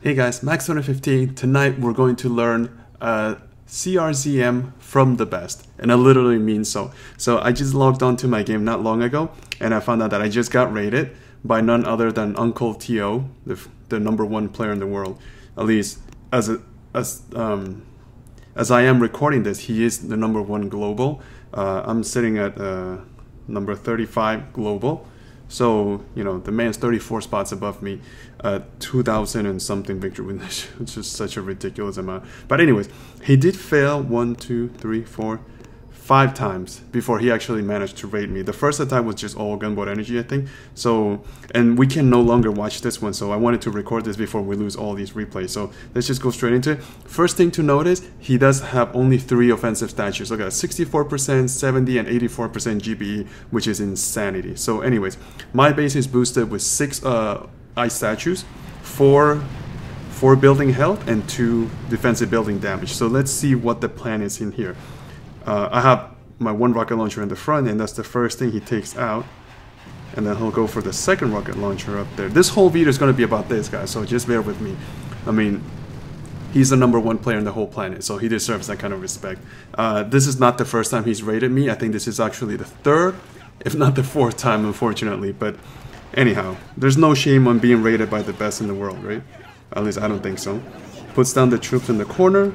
Hey guys, Max 115. Tonight we're going to learn CRZM from the best, and I literally mean so. So I just logged on to my game not long ago, and I found out that I just got rated by none other than Uncle T.O., the number one player in the world. At least as I am recording this, he is the number one global. I'm sitting at number 35 global. So, you know, the man's 34 spots above me, 2,000 and something victory win. It's just such a ridiculous amount. But anyways, he did fail 5 times before he actually managed to raid me. The first attack was just all gunboat energy, I think. So, and we can no longer watch this one, so I wanted to record this before we lose all these replays. So let's just go straight into it. First thing to notice, he does have only 3 offensive statues. Look at 64%, 70, and 84% GPE, which is insanity. So anyways, my base is boosted with 6 ice statues, 4 building health, and 2 defensive building damage. So let's see what the plan is in here. I have my 1 rocket launcher in the front, and that's the first thing he takes out. And then he'll go for the second rocket launcher up there. This whole video is going to be about this, guys, so just bear with me. I mean, he's the number 1 player in the whole planet, so he deserves that kind of respect. This is not the first time he's raided me. I think this is actually the 3rd, if not the 4th time, unfortunately. But anyhow, there's no shame on being raided by the best in the world, right? At least I don't think so. Puts down the troops in the corner.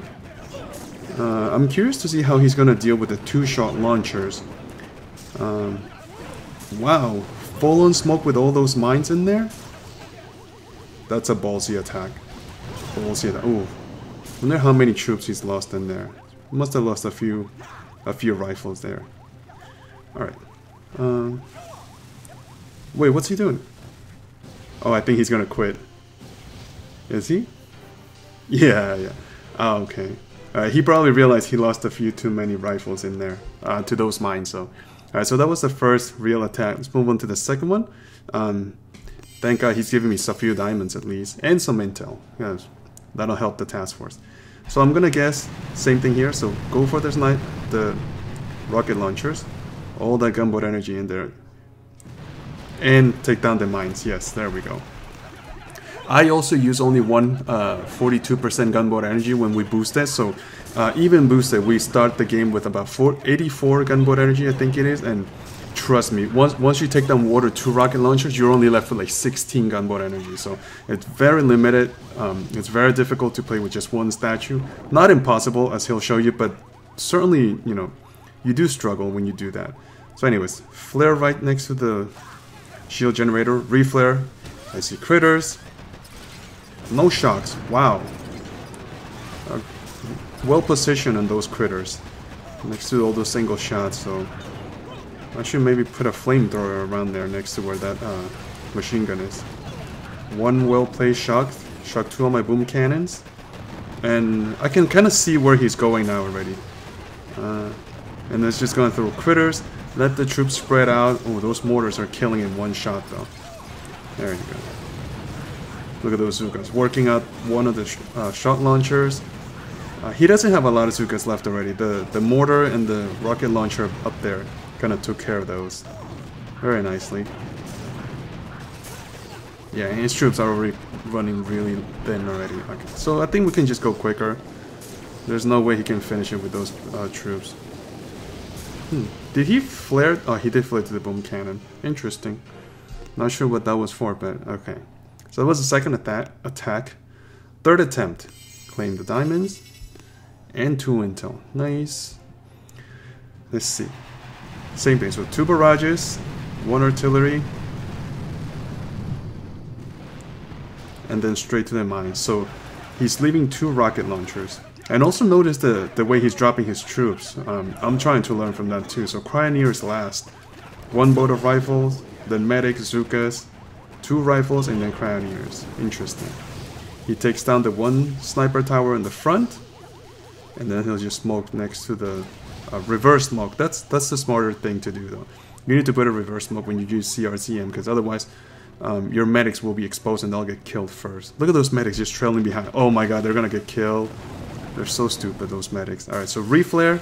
I'm curious to see how he's going to deal with the 2-shot launchers. Wow, full-on smoke with all those mines in there? That's a ballsy attack. Ballsy attack. Ooh, I wonder how many troops he's lost in there. Must have lost a few rifles there. Alright. Wait, what's he doing? Oh, I think he's going to quit. Is he? Yeah. Oh, okay. He probably realized he lost a few too many rifles in there to those mines. So, alright, so that was the first real attack. Let's move on to the second one. Thank God he's giving me a few diamonds at least, and some intel. Yes, that'll help the task force. So I'm gonna guess same thing here. So go for the rocket launchers, all that gunboat energy in there, and take down the mines. Yes, there we go. I also use only 42% gunboat energy when we boost it, so even boosted, we start the game with about 84 gunboat energy, I think it is, and trust me, once you take down water 2 rocket launchers, you're only left with like 16 gunboat energy, so it's very limited. It's very difficult to play with just 1 statue. Not impossible, as he'll show you, but certainly, you know, you do struggle when you do that. So anyways, flare right next to the shield generator, reflare. I see critters. No shocks. Wow. Well positioned on those critters. Next to all those single shots, so I should maybe put a flamethrower around there next to where that machine gun is. 1 well placed shock. Shock 2 on my boom cannons. And I can kind of see where he's going now already. And it's just going through critters. Let the troops spread out. Oh, those mortars are killing in 1 shot though. There you go. Look at those Zukas. Working out one of the shot launchers. He doesn't have a lot of Zukas left already. The mortar and the rocket launcher up there kind of took care of those very nicely. Yeah, his troops are already running really thin already. Okay. So I think we can just go quicker. There's no way he can finish it with those troops. Did he flare? Oh, he did flare to the boom cannon. Interesting. Not sure what that was for, but okay. So that was the second attack. Third attempt. Claim the diamonds. And 2 intel. Nice. Let's see. Same thing. So 2 barrages. 1 artillery. And then straight to the mines. So he's leaving 2 rocket launchers. And also notice the way he's dropping his troops. I'm trying to learn from that too. So Cryoneers last. 1 boat of rifles. Then medics, Zukas. 2 rifles, and then Cryoneers. Interesting. He takes down the 1 sniper tower in the front, and then he'll just smoke next to the reverse smoke. That's the smarter thing to do, though. You need to put a reverse smoke when you use CRZM, because otherwise your medics will be exposed and they'll get killed first. Look at those medics just trailing behind. Oh my god, they're gonna get killed. They're so stupid, those medics. Alright, so reflare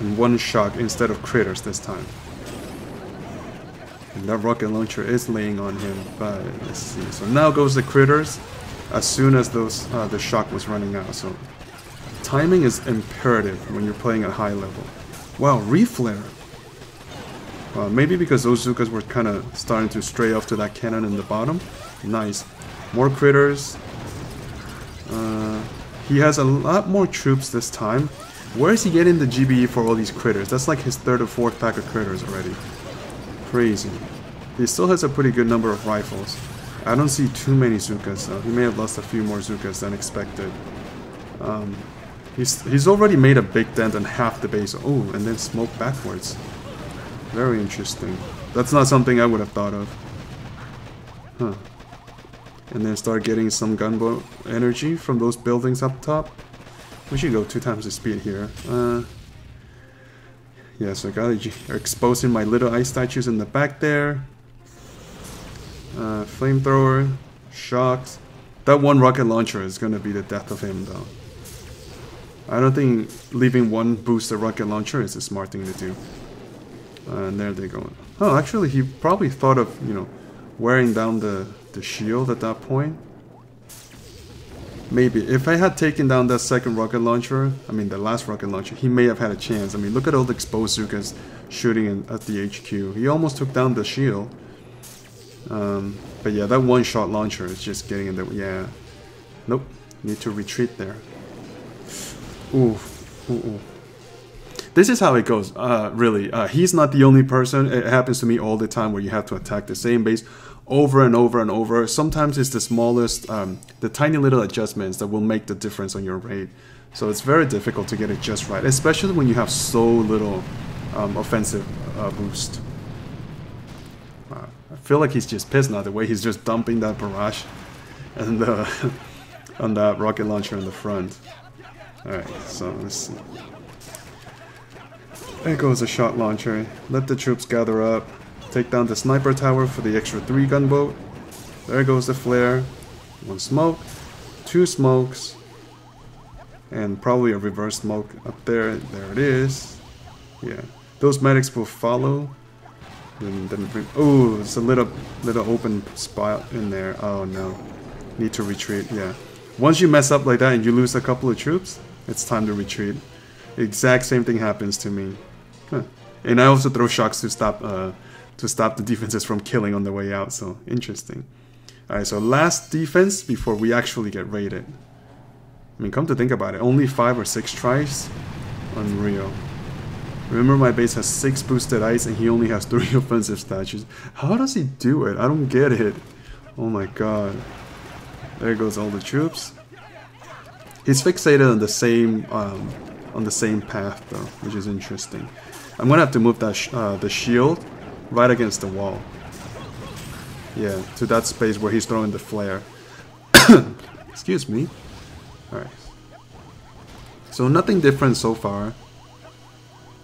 and 1 shock instead of critters this time. And that rocket launcher is laying on him, but let's see. So now goes the critters. as soon as those the shock was running out. So timing is imperative when you're playing at high level. Wow, reflare. Maybe because those Zukas were kind of starting to stray off to that cannon in the bottom. Nice. More critters. He has a lot more troops this time. Where is he getting the GBE for all these critters? That's like his 3rd or 4th pack of critters already. Crazy. He still has a pretty good number of rifles. I don't see too many Zukas, so he may have lost a few more Zukas than expected. He's already made a big dent in half the base. Oh, and then smoke backwards. Very interesting. That's not something I would have thought of. Huh. And then start getting some gunboat energy from those buildings up top. We should go 2 times the speed here. Yeah, so I got exposing my little ice statues in the back there. Flamethrower, shocks. That one rocket launcher is gonna be the death of him, though. I don't think leaving one boosted rocket launcher is a smart thing to do. And there they go. Oh, actually, he probably thought of, you know, wearing down the shield at that point. Maybe. If I had taken down that second rocket launcher, I mean the last rocket launcher, he may have had a chance. I mean, look at all the exposed Zukas shooting at the HQ. He almost took down the shield. But yeah, that one-shot launcher is just getting in the... Yeah. Nope. Need to retreat there. Ooh. Ooh. This is how it goes, really. He's not the only person. It happens to me all the time where you have to attack the same base over and over and over. Sometimes it's the smallest, the tiny little adjustments that will make the difference on your raid. So it's very difficult to get it just right, especially when you have so little offensive boost. I feel like he's just pissed now, the way he's just dumping that barrage and on that rocket launcher in the front. Alright, so let's see. There goes a shot launcher. Let the troops gather up. Take down the sniper tower for the extra 3 gunboat. There goes the flare. 1 smoke. 2 smokes. And probably a reverse smoke up there. There it is. Yeah. Those medics will follow. Oh, it's a little open spot in there. Oh no. Need to retreat, yeah. Once you mess up like that and you lose a couple of troops, it's time to retreat. The exact same thing happens to me. Huh. And I also throw shocks to stop the defenses from killing on the way out, so interesting. Alright, so last defense before we actually get raided. I mean, come to think about it, only 5 or 6 tries? Unreal. Remember, my base has 6 boosted ice and he only has 3 offensive statues. How does he do it? I don't get it. Oh my god. There goes all the troops. He's fixated on the same path though, which is interesting. I'm gonna have to move that the shield right against the wall. Yeah, to that space where he's throwing the flare. Excuse me. Alright. So nothing different so far.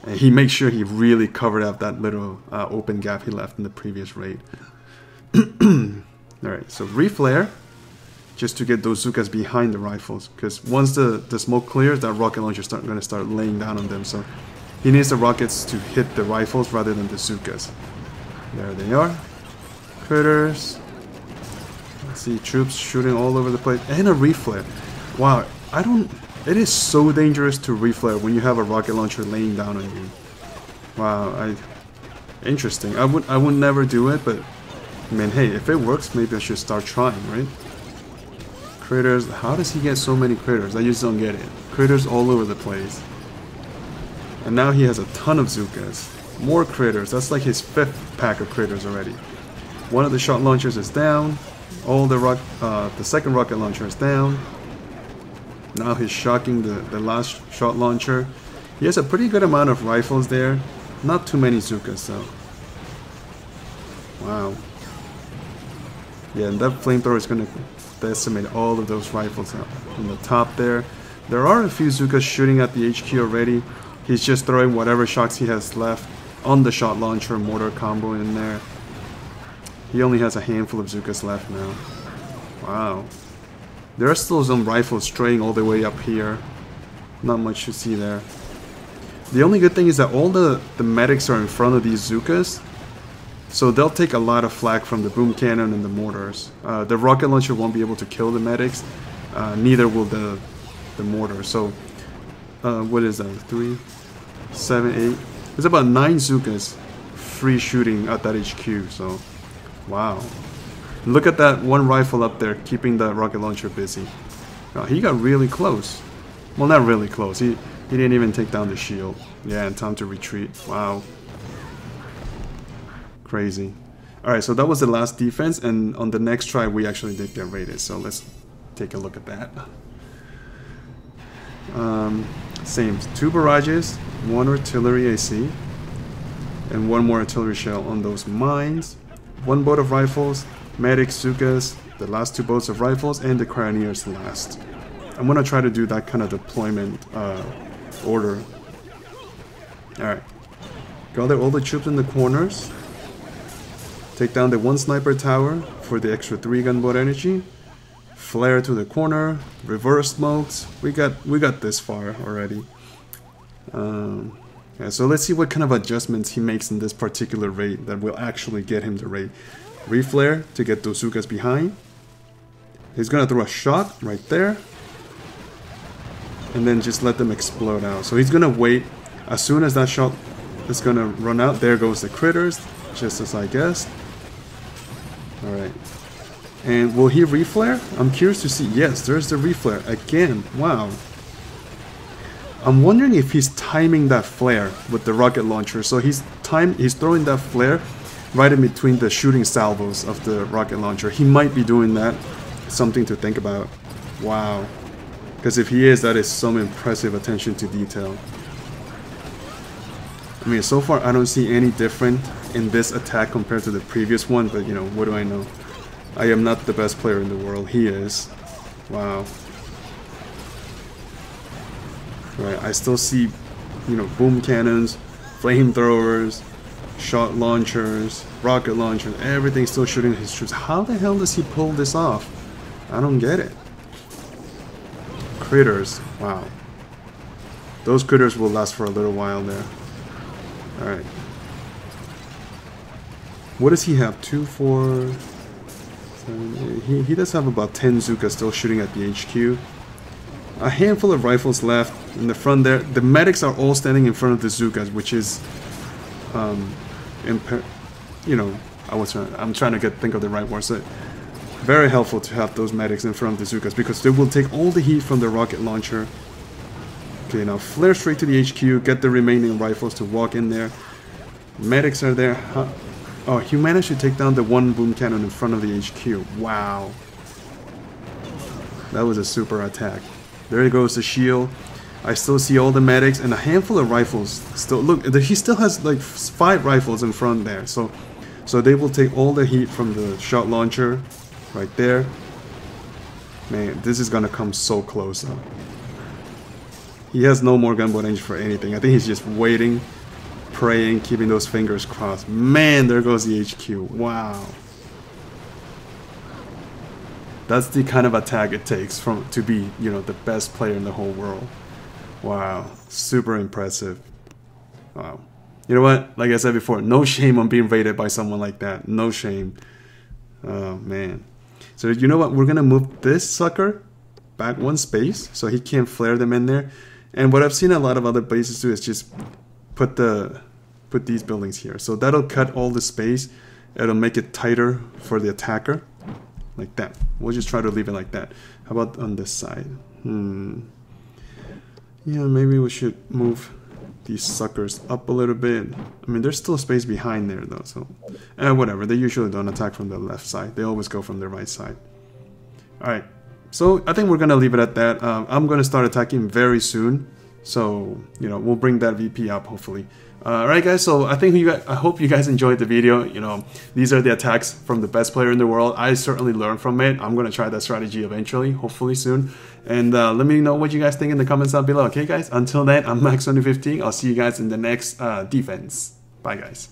And he makes sure he really covered up that little open gap he left in the previous raid. Alright, so reflare. Just to get those Zukas behind the rifles. Because once the smoke clears, that rocket launcher is going to start laying down on them. So he needs the rockets to hit the rifles rather than the Zukas. There they are. Critters. Let's see, troops shooting all over the place. And a reflare. Wow, it is so dangerous to reflare when you have a rocket launcher laying down on you. Wow, interesting. I would never do it, but I mean, hey, if it works, maybe I should start trying, right? Critters. How does he get so many critters? I just don't get it. Critters all over the place. And now he has a ton of Zukas. More critters. That's like his 5th pack of critters already. One of the shot launchers is down. All the second rocket launcher is down. Now he's shocking the last shot launcher. He has a pretty good amount of rifles there. Not too many Zukas though. Wow. Yeah, and that flamethrower is going to decimate all of those rifles out on the top there. There are a few Zukas shooting at the HQ already. He's just throwing whatever shocks he has left on the shot launcher mortar combo in there. He only has a handful of Zukas left now. Wow. There are still some rifles straying all the way up here. Not much to see there. The only good thing is that all the medics are in front of these Zukas. So they'll take a lot of flak from the boom cannon and the mortars. The rocket launcher won't be able to kill the medics, neither will the mortar. So what is that? 3, 7, 8. It's about 9 Zookas free shooting at that HQ. So wow, look at that one rifle up there keeping the rocket launcher busy. He got really close. Well, not really close. He didn't even take down the shield. Yeah, and time to retreat. Wow. Crazy. Alright, so that was the last defense, and on the next try we actually did get raided, so let's take a look at that. Same, 2 barrages, 1 artillery AC, and 1 more artillery shell on those mines, 1 boat of rifles, medic Zookas, the last 2 boats of rifles, and the Cryoneers last. I'm gonna try to do that kind of deployment order. Alright, gather all the troops in the corners. Take down the 1 sniper tower for the extra 3 gunboat energy. Flare to the corner. Reverse smokes. We got this far already. Yeah, so let's see what kind of adjustments he makes in this particular raid that will actually get him to raid. Reflare to get those Zookas behind. He's gonna throw a shot right there. And then just let them explode out. So he's gonna wait. As soon as that shot is gonna run out, there goes the critters. Just as I guessed. Alright. And will he reflare? I'm curious to see. Yes, there's the reflare. Again, wow. I'm wondering if he's timing that flare with the rocket launcher. So he's throwing that flare right in between the shooting salvos of the rocket launcher. He might be doing that. Something to think about. Wow. Because if he is, that is some impressive attention to detail. I mean, so far I don't see any different in this attack compared to the previous one, but you know, what do I know? I am not the best player in the world. He is. Wow. Right, I still see, you know, boom cannons, flamethrowers, shot launchers, rocket launchers, everything still shooting his troops. How the hell does he pull this off? I don't get it. Critters. Wow. Those critters will last for a little while there. Alright. What does he have? 2, 4, 7, 8. He does have about 10 Zookas still shooting at the HQ. A handful of rifles left in the front there. The medics are all standing in front of the Zookas, which is, you know, I'm trying to think of the right word. So very helpful to have those medics in front of the Zookas because they will take all the heat from the rocket launcher. Okay, now flare straight to the HQ, get the remaining rifles to walk in there. Medics are there. Oh, he managed to take down the 1 boom cannon in front of the HQ. Wow. That was a super attack. There goes the shield. I still see all the medics and a handful of rifles. Still, look, he still has like 5 rifles in front there. So they will take all the heat from the shot launcher right there. Man, this is gonna come so close though. He has no more gunboat engine for anything. I think he's just waiting, praying, keeping those fingers crossed. Man, there goes the HQ. Wow. That's the kind of attack it takes to be, you know, the best player in the whole world. Wow. Super impressive. Wow. You know what? Like I said before, no shame on being raided by someone like that. No shame. Oh, man. So you know what? We're going to move this sucker back 1 space so he can't flare them in there. And what I've seen a lot of other bases do is just put these buildings here. So that'll cut all the space. It'll make it tighter for the attacker. Like that. We'll just try to leave it like that. How about on this side? Yeah, maybe we should move these suckers up a little bit. I mean, there's still space behind there though, so whatever. They usually don't attack from the left side. They always go from the right side. Alright, so I think we're gonna leave it at that. I'm gonna start attacking very soon, so you know, we'll bring that VP up hopefully. Alright guys, so I hope you guys enjoyed the video. You know, these are the attacks from the best player in the world. I certainly learned from it. I'm gonna try that strategy eventually, hopefully soon. And let me know what you guys think in the comments down below. Okay guys, until then, I'm Max2015. I'll see you guys in the next defense. Bye guys.